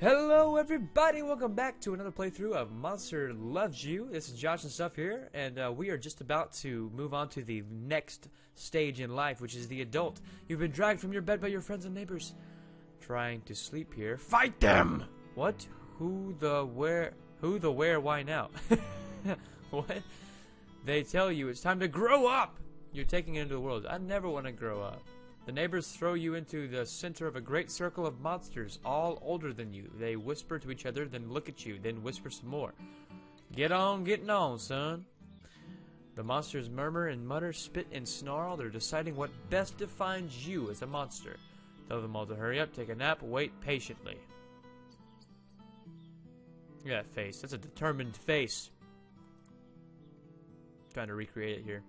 Hello everybody, welcome back to another playthrough of Monster Loves You. This is Josh and stuff here, and we are just about to move on to the next stage in life, which is the adult. You've been dragged from your bed by your friends and neighbors. Trying to sleep here. Fight them! What? Who the where, why now? What? They tell you it's time to grow up! You're taking it into the world. I never want to grow up. The neighbors throw you into the center of a great circle of monsters, all older than you. They whisper to each other, then look at you, then whisper some more. Get on getting on, son. The monsters murmur and mutter, spit and snarl. They're deciding what best defines you as a monster. Tell them all to hurry up, take a nap, wait patiently. Look at that face. That's a determined face. Trying to recreate it here.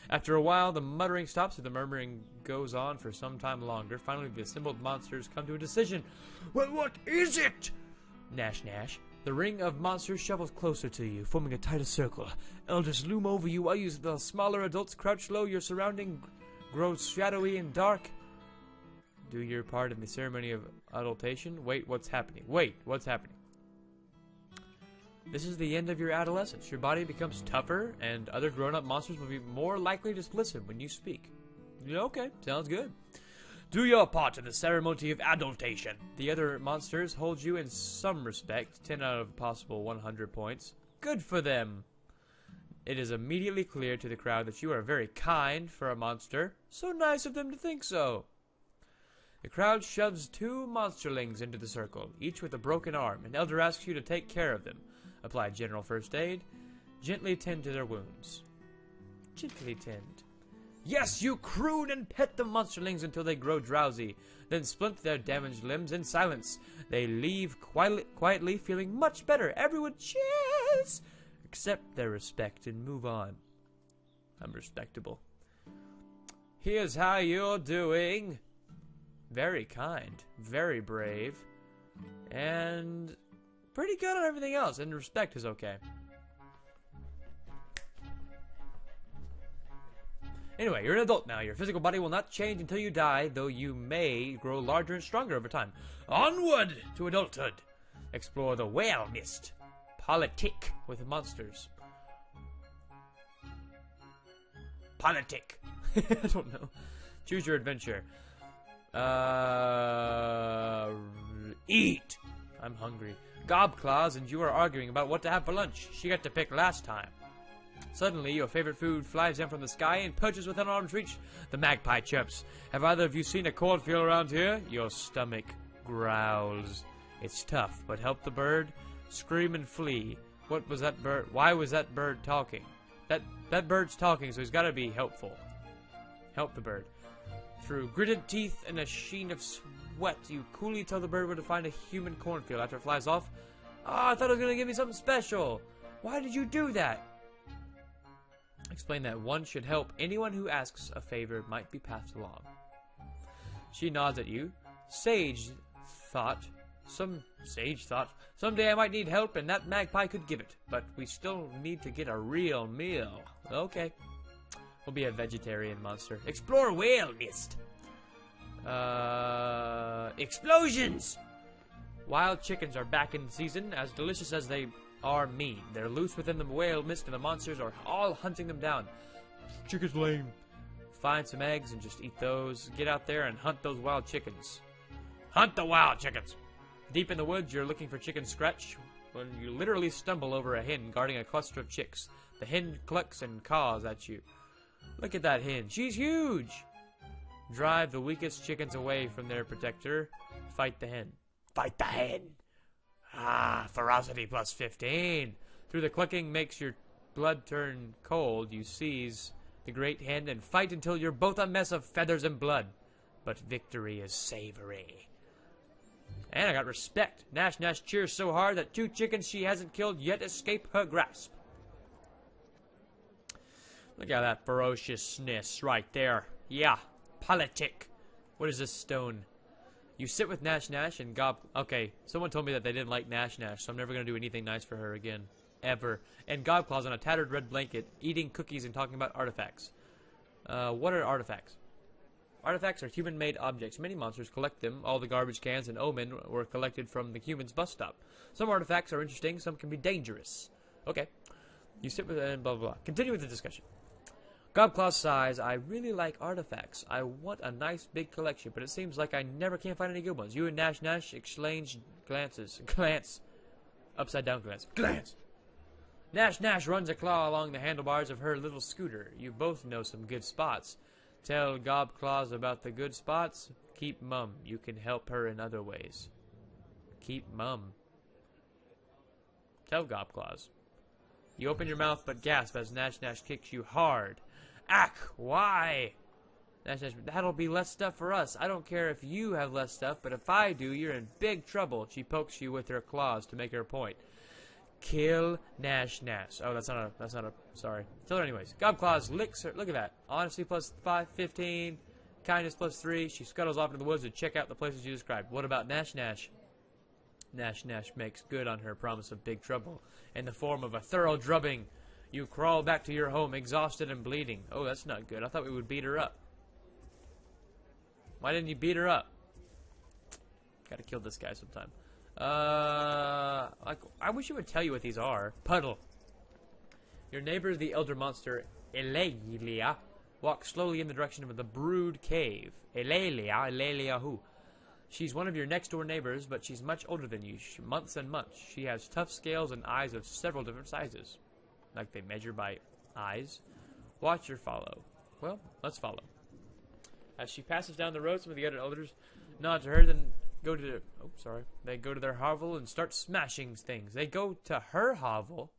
After a while, the muttering stops and the murmuring goes on for some time longer. Finally, the assembled monsters come to a decision. Well, what is it? Nash, Nash. The ring of monsters shovels closer to you, forming a tighter circle. Elders loom over you while you, the smaller adults, crouch low. Your surrounding grows shadowy and dark. Do your part in the ceremony of adultation. Wait, what's happening? Wait, what's happening? This is the end of your adolescence. Your body becomes tougher, and other grown-up monsters will be more likely to listen when you speak. Yeah, okay, sounds good. Do your part in the ceremony of adultation. The other monsters hold you in some respect, 10 out of possible 100 points. Good for them. It is immediately clear to the crowd that you are very kind for a monster. So nice of them to think so. The crowd shoves 2 monsterlings into the circle, each with a broken arm. An elder asks you to take care of them. Apply general first aid. Gently tend to their wounds. Gently tend. Yes, you croon and pet the monsterlings until they grow drowsy. Then splint their damaged limbs in silence. They leave quietly feeling much better. Everyone cheers! Accept their respect and move on. I'm respectable. Here's how you're doing. Very kind. Very brave. And pretty good on everything else, and respect is okay. Anyway, you're an adult now. Your physical body will not change until you die, though you may grow larger and stronger over time. Onward to adulthood. Explore the whale mist. Politic with monsters. Politic. I don't know. Choose your adventure. Eat. I'm hungry. Gobclaws and you are arguing about what to have for lunch. She got to pick last time. Suddenly, your favorite food flies down from the sky and perches within arm's reach. The magpie chirps. Have either of you seen a cornfield around here? Your stomach growls. It's tough, but help the bird. Scream and flee. What was that bird? Why was that bird talking? That bird's talking, so he's got to be helpful. Help the bird. Through gritted teeth and a sheen of sweat, you coolly tell the bird where to find a human cornfield after it flies off. Ah, I thought it was going to give me something special. Why did you do that? Explain that one should help anyone who asks a favor might be passed along. She nods at you. Sage thought, someday I might need help and that magpie could give it, but we still need to get a real meal. Okay. We'll be a vegetarian monster. Explore whale mist. Explosions! Wild chickens are back in season, as delicious as they are mean. They're loose within the whale mist and the monsters are all hunting them down. Chicken's lame. Find some eggs and just eat those. Get out there and hunt those wild chickens. Hunt the wild chickens! Deep in the woods, you're looking for chicken scratch when you literally stumble over a hen guarding a cluster of chicks. The hen clucks and caws at you. Look at that hen. She's huge! Drive the weakest chickens away from their protector. Fight the hen. Fight the hen! Ah, ferocity plus 15. Through the clucking makes your blood turn cold. You seize the great hen and fight until you're both a mess of feathers and blood. But victory is savory. And I got respect. Nash Nash cheers so hard that 2 chickens she hasn't killed yet escape her grasp. Look at that ferociousness right there. Yeah, politic. What is this stone? You sit with Nash Nash and gob... Okay, someone told me that they didn't like Nash Nash, so I'm never going to do anything nice for her again. Ever. And Gobclaws on a tattered red blanket, eating cookies and talking about artifacts. What are artifacts? Artifacts are human-made objects. Many monsters collect them. All the garbage cans and omen were collected from the human's bus stop. Some artifacts are interesting, some can be dangerous. Okay. You sit with it and blah, blah, blah. Continue with the discussion. Gobclaw sighs, I really like artifacts. I want a nice big collection, but it seems like I never can find any good ones. You and Nash Nash exchange glances. Glance. Upside down glance. Glance! Nash Nash runs a claw along the handlebars of her little scooter. You both know some good spots. Tell Gobclaws about the good spots. Keep mum. You can help her in other ways. Keep mum. Tell Gobclaws. You open your mouth but gasp as Nash Nash kicks you hard. Ack! Why? Nash Nash, that'll be less stuff for us. I don't care if you have less stuff, but if I do, you're in big trouble. She pokes you with her claws to make her point. Kill Nash Nash. Oh, that's not a, sorry. Tell her anyways. Gobclaws licks her, look at that. Honesty plus 5, 15. Kindness plus 3. She scuttles off into the woods to check out the places you described. What about Nash Nash? Nash Nash makes good on her promise of big trouble in the form of a thorough drubbing. You crawl back to your home, exhausted and bleeding. Oh, that's not good. I thought we would beat her up. Why didn't you beat her up? Gotta kill this guy sometime. I wish it would tell you what these are. Puddle. Your neighbor, the elder monster, Elelia, walks slowly in the direction of the Brood Cave. Elelia who? She's one of your next-door neighbors, but she's much older than you, months and months. She has tough scales and eyes of several different sizes. Like they measure by eyes. Watch or follow. Well, let's follow. As she passes down the road, some of the other elders nod to her, then they go to their hovel and start smashing things. They go to her hovel.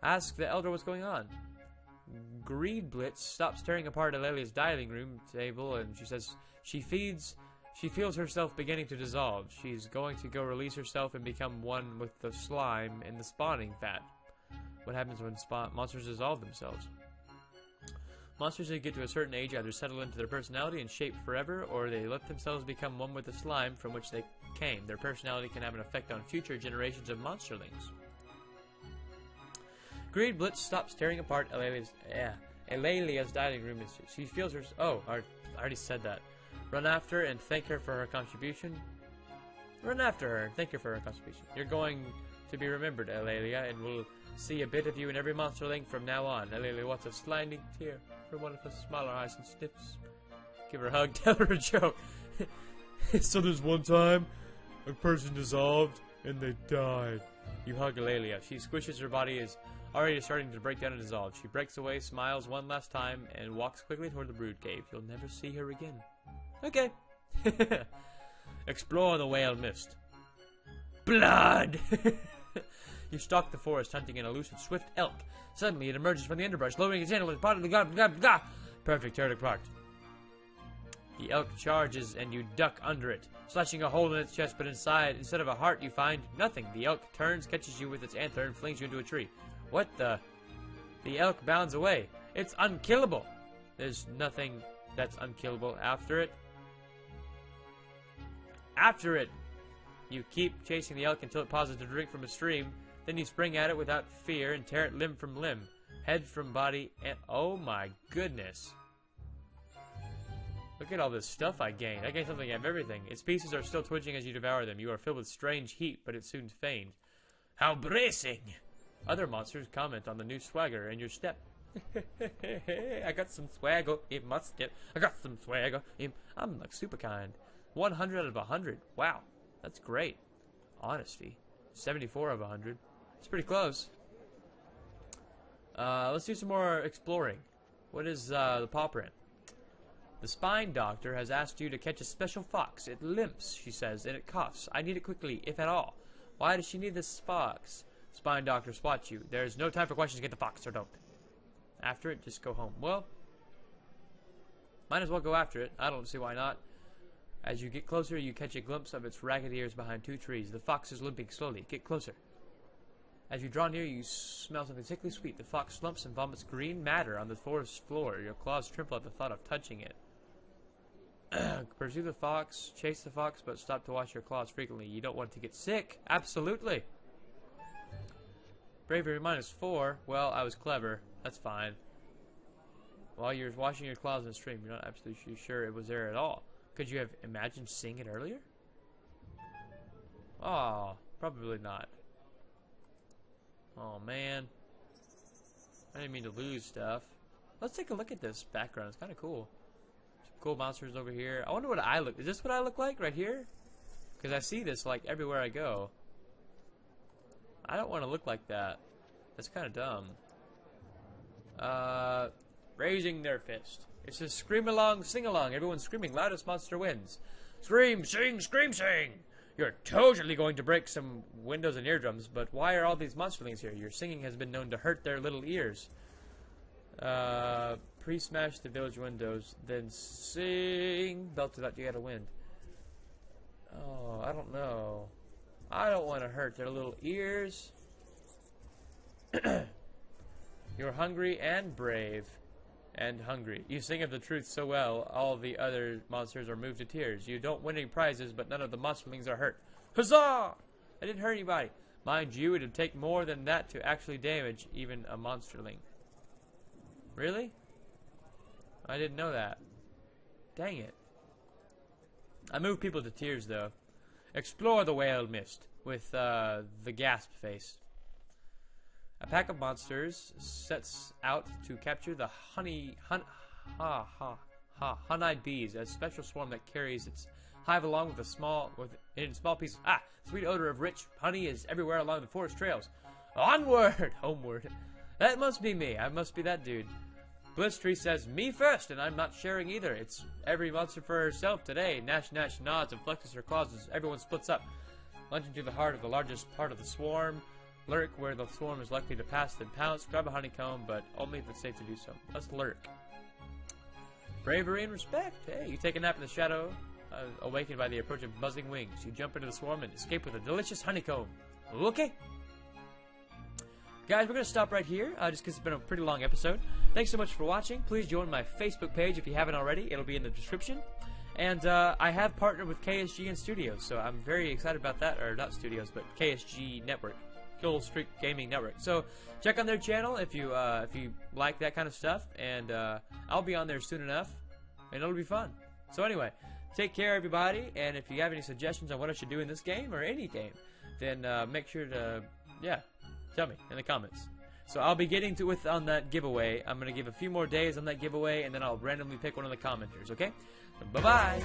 Ask the elder what's going on. Greedblitz stops tearing apart Alelia's dining room table, and she says she feels herself beginning to dissolve. She's going to go release herself and become one with the slime in the spawning vat. What happens when monsters dissolve themselves? Monsters that get to a certain age either settle into their personality and shape forever, or they let themselves become one with the slime from which they came. Their personality can have an effect on future generations of monsterlings. Greedblitz stops tearing apart Alelia's dining room. She feels her... Oh, I already said that. Run after her and thank her for her contribution. Run after her and thank her for her contribution. You're going to be remembered, Alelia, and we'll see a bit of you in every monsterling from now on. Alelia wants a sliding tear for one of her smaller eyes and sniffs. Give her a hug, tell her a joke. So there's one time a person dissolved and they died. You hug Alelia. She squishes her body, is already starting to break down and dissolve. She breaks away, smiles one last time, and walks quickly toward the Brood Cave. You'll never see her again. Okay. Explore the whale mist. Blood! You stalk the forest, hunting an elusive swift elk. Suddenly, it emerges from the underbrush, lowering its handle and part of the perfect territory parked. The elk charges, and you duck under it, slashing a hole in its chest, but inside, instead of a heart, you find nothing. The elk turns, catches you with its antler, and flings you into a tree. What the? The elk bounds away. It's unkillable. There's nothing that's unkillable after it. After it, you keep chasing the elk until it pauses to drink from a stream. Then you spring at it without fear and tear it limb from limb, head from body, and oh my goodness. Look at all this stuff I gained. I gained something out of everything. Its pieces are still twitching as you devour them. You are filled with strange heat, but it soon fades. How bracing! Other monsters comment on the new swagger in your step. I got some swagger in my step. I got some swagger in... I'm like super kind. 100 out of 100. Wow. That's great. Honesty. 74 of 100. It's pretty close. Let's do some more exploring. What is the paw print? The spine doctor has asked you to catch a special fox. It limps, she says, and it coughs. I need it quickly, if at all. Why does she need this fox? Spine doctor spots you. There's no time for questions. Get the fox or don't. After it, just go home. Well, might as well go after it. I don't see why not. As you get closer, you catch a glimpse of its ragged ears behind two trees. The fox is limping slowly. Get closer. As you draw near, you smell something sickly sweet. The fox slumps and vomits green matter on the forest floor. Your claws tremble at the thought of touching it. Pursue the fox, chase the fox, but stop to wash your claws frequently. You don't want to get sick. Absolutely. Bravery -4. Well, I was clever. That's fine. while you're washing your claws in the stream. You're not absolutely sure it was there at all. Could you have imagined seeing it earlier? Oh, probably not. Oh man, I didn't mean to lose stuff. Let's take a look at this background. It's kind of cool. Some cool monsters over here. I wonder what I look. Is this what I look like right here? Because I see this like everywhere I go. I don't want to look like that. That's kind of dumb. Raising their fist. It says scream along, sing along. Everyone's screaming. Loudest monster wins. Scream, sing, scream, sing. You're totally going to break some windows and eardrums, but why are all these monsterlings here? Your singing has been known to hurt their little ears. Pre-smash the village windows, then sing. Belted out, you gotta win. Oh, I don't know. I don't want to hurt their little ears. You're hungry and brave. And hungry. You sing of the truth so well, all the other monsters are moved to tears. You don't win any prizes, but none of the monsterlings are hurt. Huzzah! I didn't hurt anybody. Mind you, it would take more than that to actually damage even a monsterling. Really? I didn't know that. Dang it. I move people to tears, though. Explore the whale mist with the gasp face. A pack of monsters sets out to capture the honeyed bees, a special swarm that carries its hive along with small pieces. Sweet odor of rich honey is everywhere along the forest trails. Onward, homeward. That must be me. I must be that dude. Blitztree says, me first, and I'm not sharing either. It's every monster for herself today. Nash nods and flexes her claws as everyone splits up, lunging to the heart of the largest part of the swarm. Lurk where the swarm is likely to pass, then pounce, grab a honeycomb, but only if it's safe to do so. Let's lurk. Bravery and respect. Hey, you take a nap in the shadow, awakened by the approach of buzzing wings. You jump into the swarm and escape with a delicious honeycomb. Okay. Guys, we're going to stop right here, just because it's been a pretty long episode. Thanks so much for watching. Please join my Facebook page if you haven't already. It'll be in the description. And I have partnered with KSG and Studios, so I'm very excited about that. Or not Studios, but KSG Network. Kill Streak Gaming Network. So check on their channel if you like that kind of stuff, and I'll be on there soon enough, and it'll be fun. So anyway, take care everybody, and if you have any suggestions on what I should do in this game or any game, then make sure to tell me in the comments. So I'll be getting to on that giveaway. I'm gonna give a few more days on that giveaway, and then I'll randomly pick one of the commenters. Okay? So, bye bye.